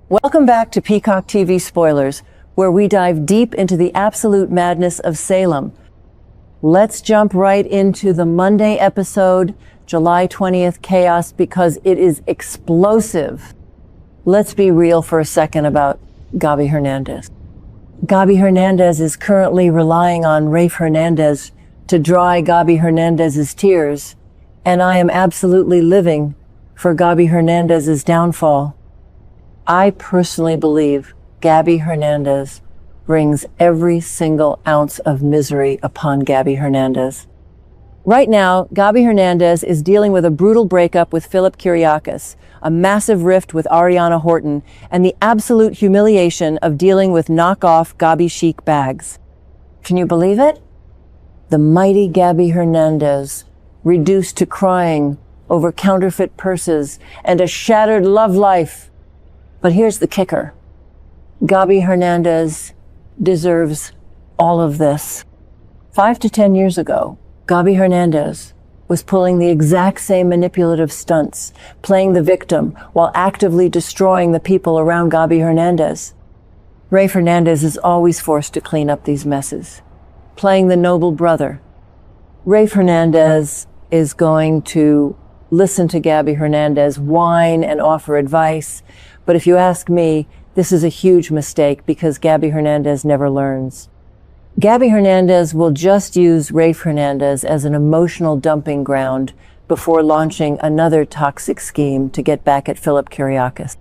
Welcome back to Peacock TV Spoilers, where we dive deep into the absolute madness of Salem. Let's jump right into the Monday episode, July 20th chaos, because it is explosive. Let's be real for a second about Gabi Hernandez. Gabi Hernandez is currently relying on Rafe Hernandez to dry Gabi Hernandez's tears, and I am absolutely living for Gabi Hernandez's downfall. I personally believe Gabi Hernandez brings every single ounce of misery upon Gabi Hernandez. Right now, Gabi Hernandez is dealing with a brutal breakup with Philip Kiriakis, a massive rift with Ariana Horton, and the absolute humiliation of dealing with knockoff Gabi chic bags. Can you believe it? The mighty Gabi Hernandez, reduced to crying over counterfeit purses and a shattered love life. But here's the kicker. Gabi Hernandez deserves all of this. 5 to 10 years ago, Gabi Hernandez was pulling the exact same manipulative stunts, playing the victim while actively destroying the people around Gabi Hernandez. Rafe Hernandez is always forced to clean up these messes, playing the noble brother. Rafe Hernandez is going to listen to Gabi Hernandez whine and offer advice. But if you ask me, this is a huge mistake because Gabi Hernandez never learns. Gabi Hernandez will just use Rafe Hernandez as an emotional dumping ground before launching another toxic scheme to get back at Philip Kiriakis.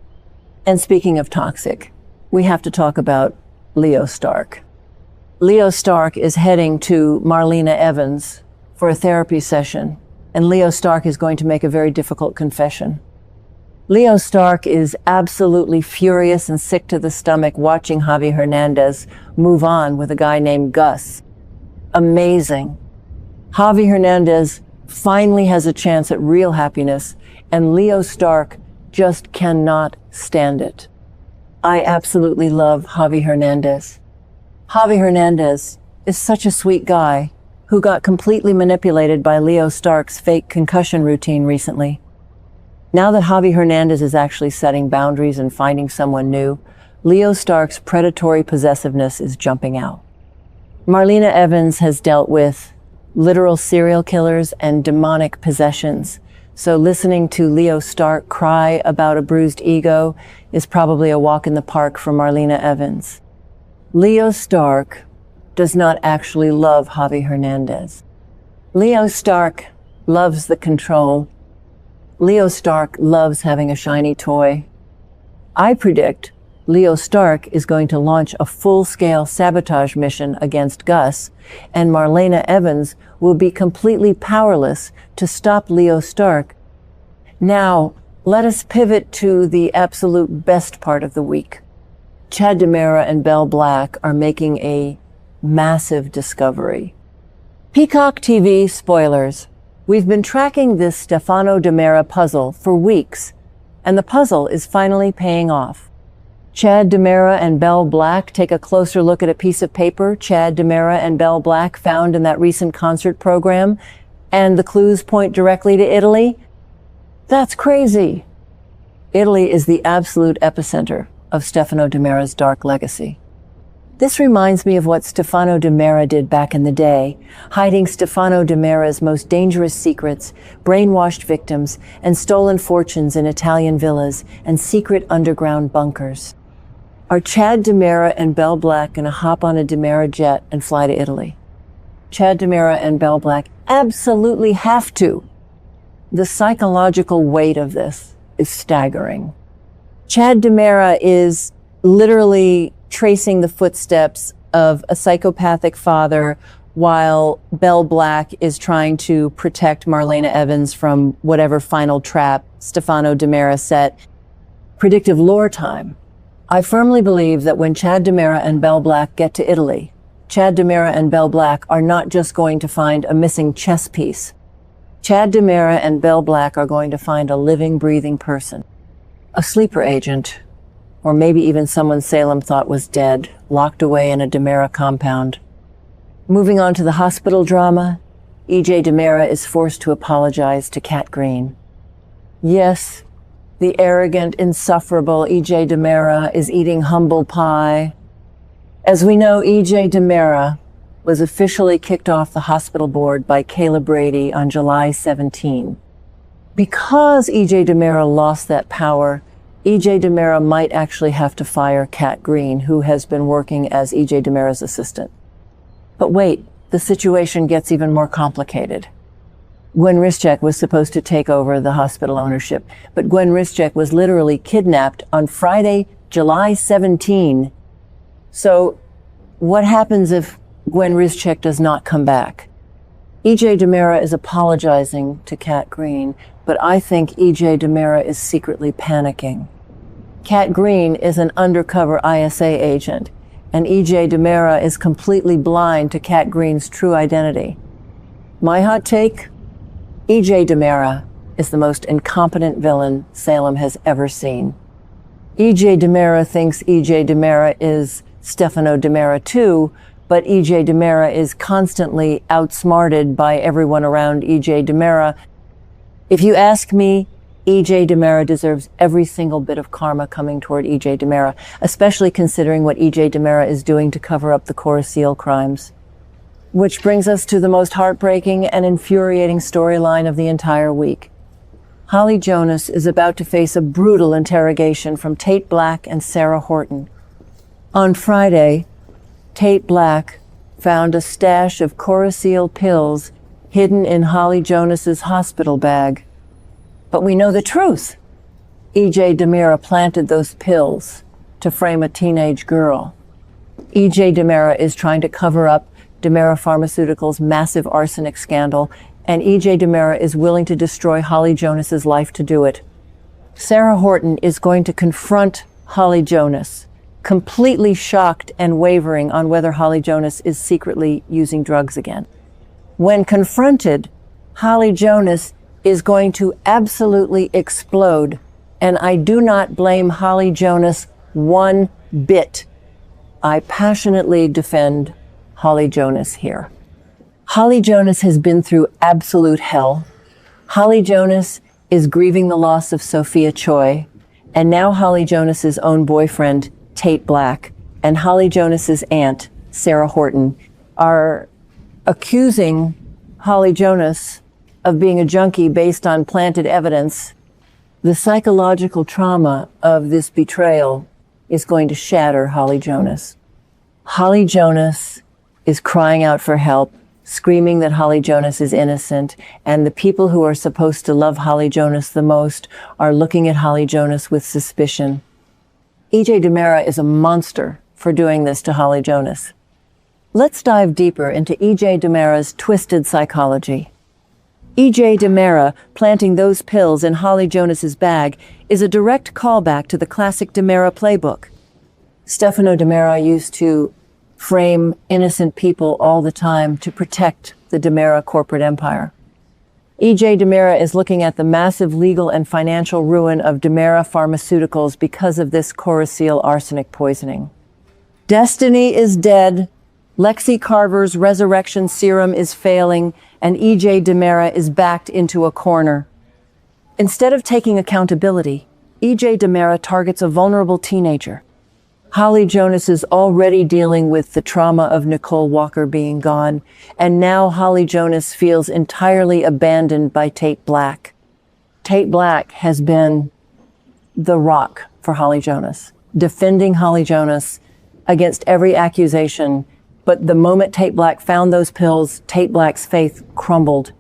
And speaking of toxic, we have to talk about Leo Stark. Leo Stark is heading to Marlena Evans for a therapy session, and Leo Stark is going to make a very difficult confession. Leo Stark is absolutely furious and sick to the stomach watching Gabi Hernandez move on with a guy named Gus. Amazing. Gabi Hernandez finally has a chance at real happiness, and Leo Stark just cannot stand it. I absolutely love Gabi Hernandez. Gabi Hernandez is such a sweet guy who got completely manipulated by Leo Stark's fake concussion routine recently. Now that Gabi Hernandez is actually setting boundaries and finding someone new, Leo Stark's predatory possessiveness is jumping out. Marlena Evans has dealt with literal serial killers and demonic possessions, so listening to Leo Stark cry about a bruised ego is probably a walk in the park for Marlena Evans. Leo Stark does not actually love Gabi Hernandez. Leo Stark loves the control. Leo Stark loves having a shiny toy. I predict Leo Stark is going to launch a full-scale sabotage mission against Gus, and Marlena Evans will be completely powerless to stop Leo Stark. Now, let us pivot to the absolute best part of the week. Chad DiMera and Belle Black are making a massive discovery. Peacock TV Spoilers. We've been tracking this Stefano DiMera puzzle for weeks, and the puzzle is finally paying off. Chad DiMera and Belle Black take a closer look at a piece of paper Chad DiMera and Belle Black found in that recent concert program, and the clues point directly to Italy. That's crazy. Italy is the absolute epicenter of Stefano DiMera's dark legacy. This reminds me of what Stefano DiMera did back in the day, hiding Stefano DiMera's most dangerous secrets, brainwashed victims, and stolen fortunes in Italian villas and secret underground bunkers. Are Chad DiMera and Belle Black gonna hop on a DiMera jet and fly to Italy? Chad DiMera and Belle Black absolutely have to. The psychological weight of this is staggering. Chad DiMera is literally tracing the footsteps of a psychopathic father while Belle Black is trying to protect Marlena Evans from whatever final trap Stefano DiMera set. Predictive lore time. I firmly believe that when Chad DiMera and Belle Black get to Italy, Chad DiMera and Belle Black are not just going to find a missing chess piece. Chad DiMera and Belle Black are going to find a living, breathing person. A sleeper agent, or maybe even someone Salem thought was dead, locked away in a DiMera compound. Moving on to the hospital drama, EJ DiMera is forced to apologize to Cat Green. Yes, The arrogant, insufferable EJ DiMera is eating humble pie. As we know, EJ DiMera was officially kicked off the hospital board by Kayla Brady on July 17. Because EJ DiMera lost that power, EJ DiMera might actually have to fire Kat Green, who has been working as EJ DiMera's assistant. But wait, the situation gets even more complicated. Gwen Rischek was supposed to take over the hospital ownership, but Gwen Rischek was literally kidnapped on Friday, July 17. So what happens if Gwen Rischek does not come back? EJ DiMera is apologizing to Kat Green, but I think EJ DiMera is secretly panicking. Kat Green is an undercover ISA agent, and EJ DiMera is completely blind to Kat Green's true identity. My hot take? EJ DiMera is the most incompetent villain Salem has ever seen. EJ DiMera thinks EJ DiMera is Stefano DiMera too, but EJ DiMera is constantly outsmarted by everyone around EJ DiMera. If you ask me, EJ DiMera deserves every single bit of karma coming toward EJ DiMera, especially considering what EJ DiMera is doing to cover up the Coriseal crimes. Which brings us to the most heartbreaking and infuriating storyline of the entire week. Holly Jonas is about to face a brutal interrogation from Tate Black and Sarah Horton. On Friday, Tate Black found a stash of Coriseal pills hidden in Holly Jonas's hospital bag. But we know the truth. EJ DiMera planted those pills to frame a teenage girl. EJ DiMera is trying to cover up DiMera Pharmaceuticals' massive arsenic scandal, and EJ DiMera is willing to destroy Holly Jonas's life to do it. Sarah Horton is going to confront Holly Jonas, completely shocked and wavering on whether Holly Jonas is secretly using drugs again. When confronted, Holly Jonas is going to absolutely explode, and I do not blame Holly Jonas one bit. I passionately defend Holly Jonas here. Holly Jonas has been through absolute hell. Holly Jonas is grieving the loss of Sophia Choi, and now Holly Jonas's own boyfriend, Tate Black, and Holly Jonas's aunt, Sarah Horton, are accusing Holly Jonas of being a junkie based on planted evidence. The psychological trauma of this betrayal is going to shatter Holly Jonas. Holly Jonas is crying out for help, screaming that Holly Jonas is innocent, and the people who are supposed to love Holly Jonas the most are looking at Holly Jonas with suspicion. EJ DiMera is a monster for doing this to Holly Jonas. Let's dive deeper into EJ DiMera's twisted psychology. EJ DiMera planting those pills in Holly Jonas's bag is a direct callback to the classic DiMera playbook. Stefano DiMera used to frame innocent people all the time to protect the DiMera corporate empire. EJ DiMera is looking at the massive legal and financial ruin of DiMera Pharmaceuticals because of this Coriseal arsenic poisoning. Destiny is dead, Lexi Carver's resurrection serum is failing, and EJ DiMera is backed into a corner. Instead of taking accountability, EJ DiMera targets a vulnerable teenager. Holly Jonas is already dealing with the trauma of Nicole Walker being gone, and now Holly Jonas feels entirely abandoned by Tate Black. Tate Black has been the rock for Holly Jonas, defending Holly Jonas against every accusation. But the moment Tate Black found those pills, Tate Black's faith crumbled.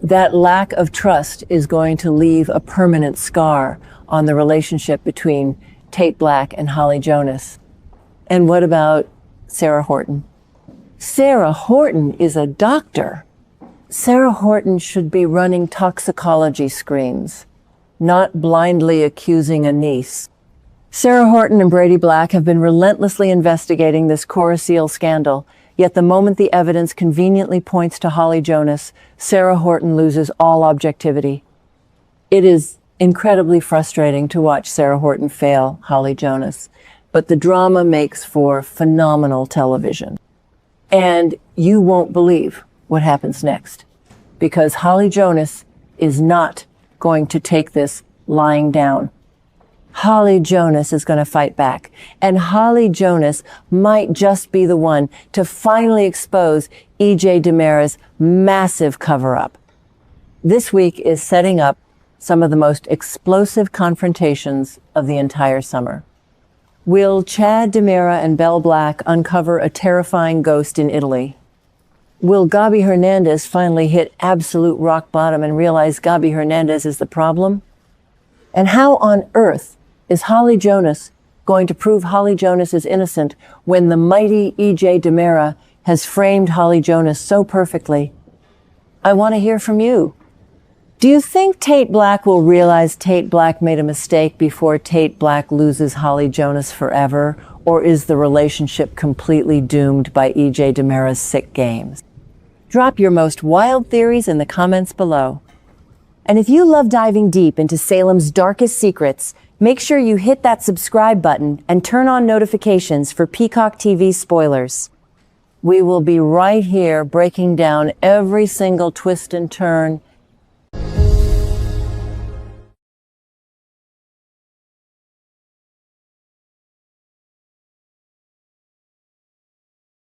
That lack of trust is going to leave a permanent scar on the relationship between Tate Black and Holly Jonas. And what about Sarah Horton? Sarah Horton is a doctor. Sarah Horton should be running toxicology screens, not blindly accusing a niece. Sarah Horton and Brady Black have been relentlessly investigating this Coriseal scandal, yet the moment the evidence conveniently points to Holly Jonas, Sarah Horton loses all objectivity. It is incredibly frustrating to watch Sarah Horton fail Holly Jonas, but the drama makes for phenomenal television. And you won't believe what happens next, because Holly Jonas is not going to take this lying down. Holly Jonas is going to fight back, and Holly Jonas might just be the one to finally expose EJ DiMera's massive cover-up. This week is setting up some of the most explosive confrontations of the entire summer. Will Chad DiMera and Belle Black uncover a terrifying ghost in Italy? Will Gabi Hernandez finally hit absolute rock bottom and realize Gabi Hernandez is the problem? And how on earth is Holly Jonas going to prove Holly Jonas is innocent when the mighty EJ DiMera has framed Holly Jonas so perfectly? I want to hear from you. Do you think Tate Black will realize Tate Black made a mistake before Tate Black loses Holly Jonas forever? Or is the relationship completely doomed by EJ DiMera's sick games? Drop your most wild theories in the comments below. And if you love diving deep into Salem's darkest secrets, make sure you hit that subscribe button and turn on notifications for Peacock TV Spoilers. We will be right here breaking down every single twist and turn